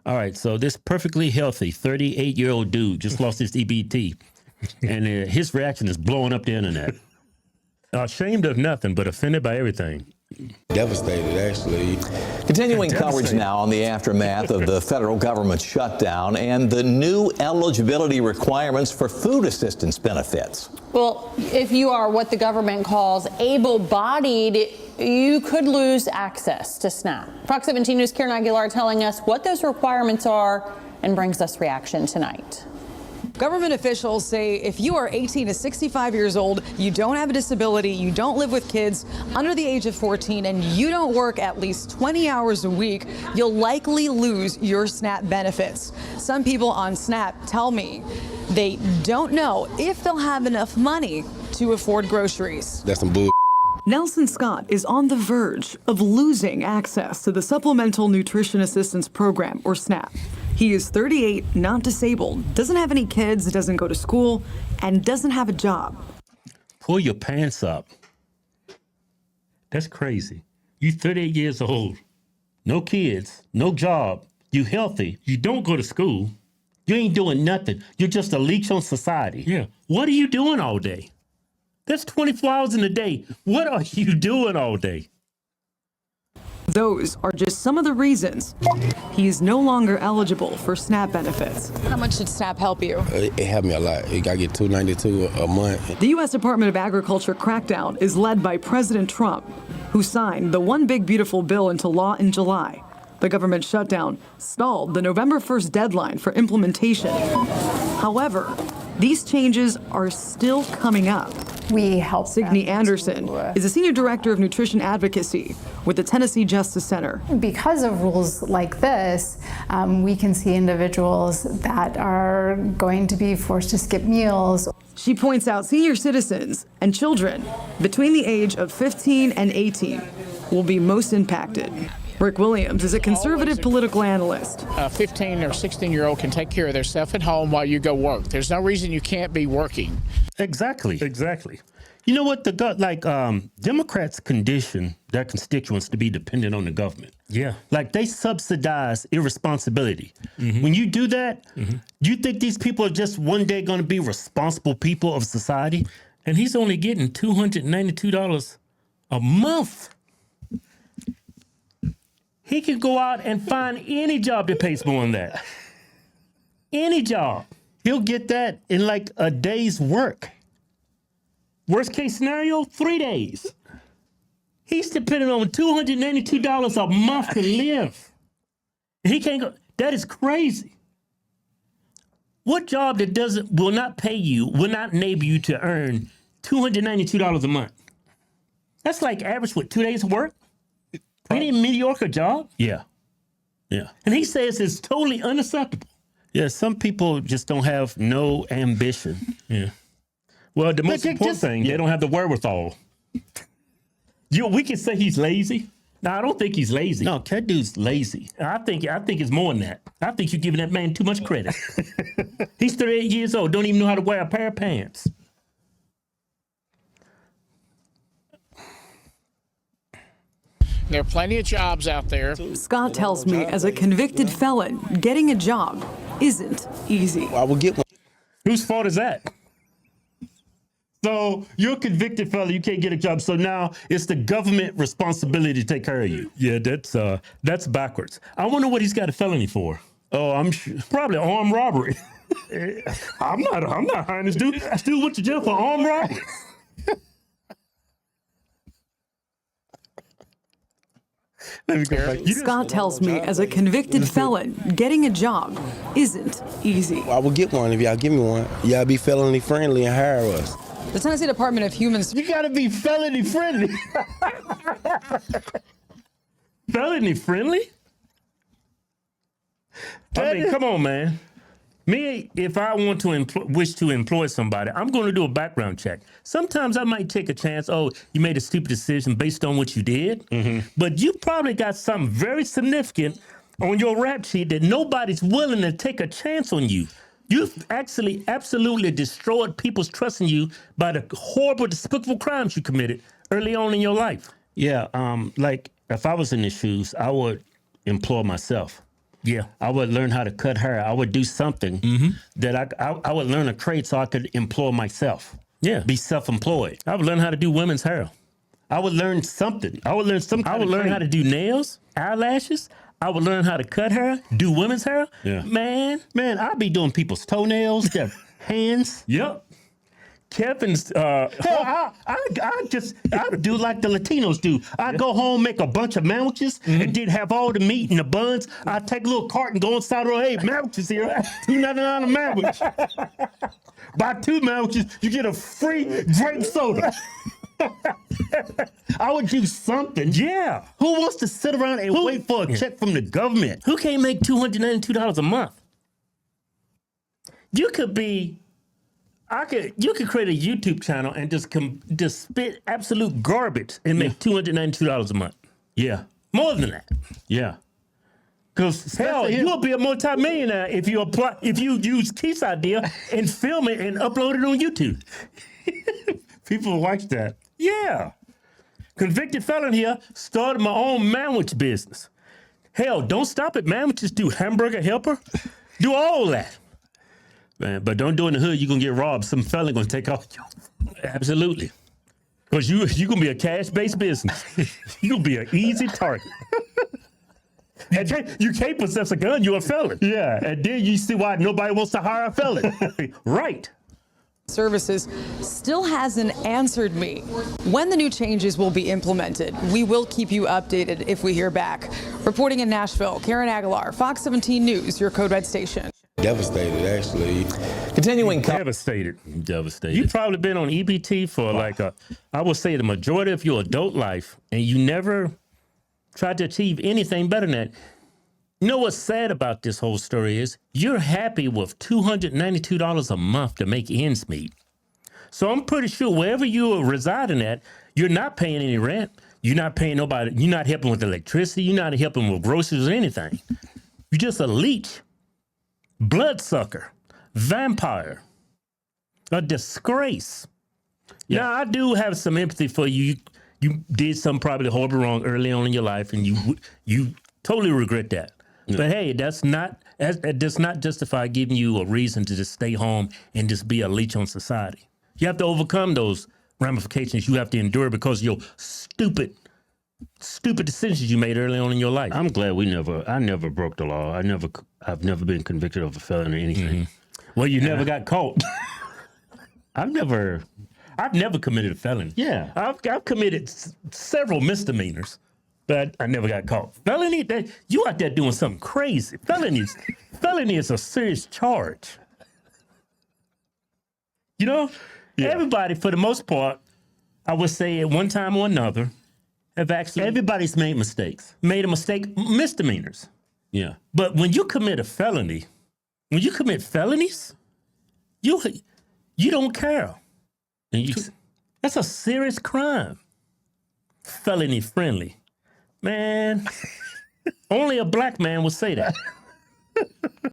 All right, so this perfectly healthy 38-year-old dude just lost his EBT, and his reaction is blowing up the internet. Ashamed of nothing, but offended by everything. Devastated, actually. Continuing coverage now on the aftermath of the federal government shutdown and the new eligibility requirements for food assistance benefits. Well, if you are what the government calls able-bodied, you could lose access to SNAP. Fox 17 News' Karen Aguilar telling us what those requirements are and brings us reaction tonight. Government officials say if you are 18 to 65 years old, you don't have a disability, you don't live with kids under the age of 14, and you don't work at least 20 hours a week, you'll likely lose your SNAP benefits. Some people on SNAP tell me they don't know if they'll have enough money to afford groceries. That's some bull. Nelson Scott is on the verge of losing access to the Supplemental Nutrition Assistance Program, or SNAP. He is 38, not disabled, doesn't have any kids, doesn't go to school, and doesn't have a job. Pull your pants up. That's crazy. You 38 years old, no kids, no job, you healthy, you don't go to school, you ain't doing nothing. You're just a leech on society. Yeah. What are you doing all day? That's 24 hours in a day. What are you doing all day? Those are just some of the reasons he is no longer eligible for SNAP benefits. How much did SNAP help you? It helped me a lot. I get $292 a month. The U.S. Department of Agriculture crackdown is led by President Trump, who signed the One Big Beautiful Bill into law in July. The government shutdown stalled the November 1st deadline for implementation. However, these changes are still coming up. We help. Signe Anderson is a senior director of nutrition advocacy with the Tennessee Justice Center. Because of rules like this, we can see individuals that are going to be forced to skip meals. She points out senior citizens and children between the age of 15 and 18 will be most impacted. Rick Williams is a conservative political analyst. A 15 or 16-year-old can take care of themselves at home while you go work. There's no reason you can't be working. Exactly. You know what? Democrats condition their constituents to be dependent on the government. Yeah. Like they subsidize irresponsibility. Mm-hmm. When you do that, you think these people are just one day going to be responsible people of society? And he's only getting $292 a month. He can go out and find any job that pays more than that. Any job. He'll get that in like a day's work. Worst case scenario, 3 days. He's dependent on $292 a month to live. And he can't go. That is crazy. What job that will not pay you, will not enable you to earn $292 a month? That's like average, 2 days of work? Any mediocre job? Yeah. And he says it's totally unacceptable. Yeah, some people just don't have no ambition. Yeah. Well, the most important thing, they don't have the wherewithal. We can say he's lazy. No, I don't think he's lazy. No, that dude's lazy. I think it's more than that. I think you're giving that man too much credit. He's 38 years old, don't even know how to wear a pair of pants. There are plenty of jobs out there. Scott tells me as a convicted felon, getting a job isn't easy. I will get one. Whose fault is that? So you're a convicted felon, you can't get a job. So now it's the government responsibility to take care of you. Yeah, that's backwards. I wonder what he's got a felony for. Oh, I'm sure, probably armed robbery. I'm not hiring this dude. This dude went to jail for armed robbery. Scott tells me as a convicted felon, getting a job isn't easy. I will get one if y'all give me one. Y'all be felony friendly and hire us. The Tennessee Department of Human You gotta be felony friendly. Felony friendly? I mean, come on, man. Me, if I want to wish to employ somebody, I'm going to do a background check. Sometimes I might take a chance. Oh, you made a stupid decision based on what you did. Mm-hmm. But you probably got something very significant on your rap sheet that nobody's willing to take a chance on you. You've actually absolutely destroyed people's trust in you by the horrible, despicable crimes you committed early on in your life. Yeah, like if I was in his shoes, I would employ myself. Yeah, I would learn how to cut hair. I would do something that I would learn a trade so I could employ myself. Yeah, be self-employed. I would learn how to do women's hair. I would learn something. I would learn something. I would learn how to do nails, eyelashes. I would learn how to cut hair, do women's hair. Yeah, man, I'd be doing people's toenails, their hands. Yep. Kevin's, hell, I'd do like the Latinos do. I'd go home, make a bunch of sandwiches, and then have all the meat and the buns. I'd take a little cart and go inside the road. Hey, sandwiches here, $2.99 a sandwich. Buy 2 sandwiches, you get a free grape soda. I would do something. Yeah. Who wants to sit around and wait for a check from the government? Who can't make $292 a month? You could be... You could create a YouTube channel and just spit absolute garbage and make $292 a month. Yeah, more than that. Yeah, because hell, you'll be a multi-millionaire if you use Keith's idea and film it and upload it on YouTube. People will watch that. Yeah, convicted felon here. Started my own sandwich business. Hell, don't stop at sandwiches. Do hamburger helper. Do all that. Man, but don't do it in the hood. You're going to get robbed. Some fella going to take off. Absolutely. Because you're going to be a cash-based business. You'll be an easy target. And you can't possess a gun. You're a felon. Yeah, and then you see why nobody wants to hire a felon. Right. Services still hasn't answered me when the new changes will be implemented. We will keep you updated if we hear back. Reporting in Nashville, Karen Aguilar, Fox 17 News, your Code Red station. Devastated, actually. Continuing. Devastated. You've probably been on EBT for I would say the majority of your adult life, and you never tried to achieve anything better than that. You know what's sad about this whole story is you're happy with $292 a month to make ends meet. So I'm pretty sure wherever you're residing at, you're not paying any rent. You're not paying nobody. You're not helping with electricity. You're not helping with groceries or anything. You're just a leech. Bloodsucker, vampire, a disgrace. Yeah. Now, I do have some empathy for you. You did something probably horribly wrong early on in your life, and you totally regret that. Yeah. But hey, that does not justify giving you a reason to just stay home and just be a leech on society. You have to overcome those ramifications you have to endure because of your stupid decisions you made early on in your life. I'm glad I never broke the law. I've never been convicted of a felony or anything. Mm-hmm. Well, you never got caught. I've never committed a felony. Yeah. I've committed several misdemeanors, but I never got caught. Felony, you out there doing something crazy. Felony is a serious charge. You know, everybody, for the most part, I would say at one time or another, everybody's made mistakes. Made a mistake, misdemeanors. Yeah. But when you commit a felony, when you commit felonies, you don't care. And that's a serious crime. Felony friendly. Man, only a black man would say that.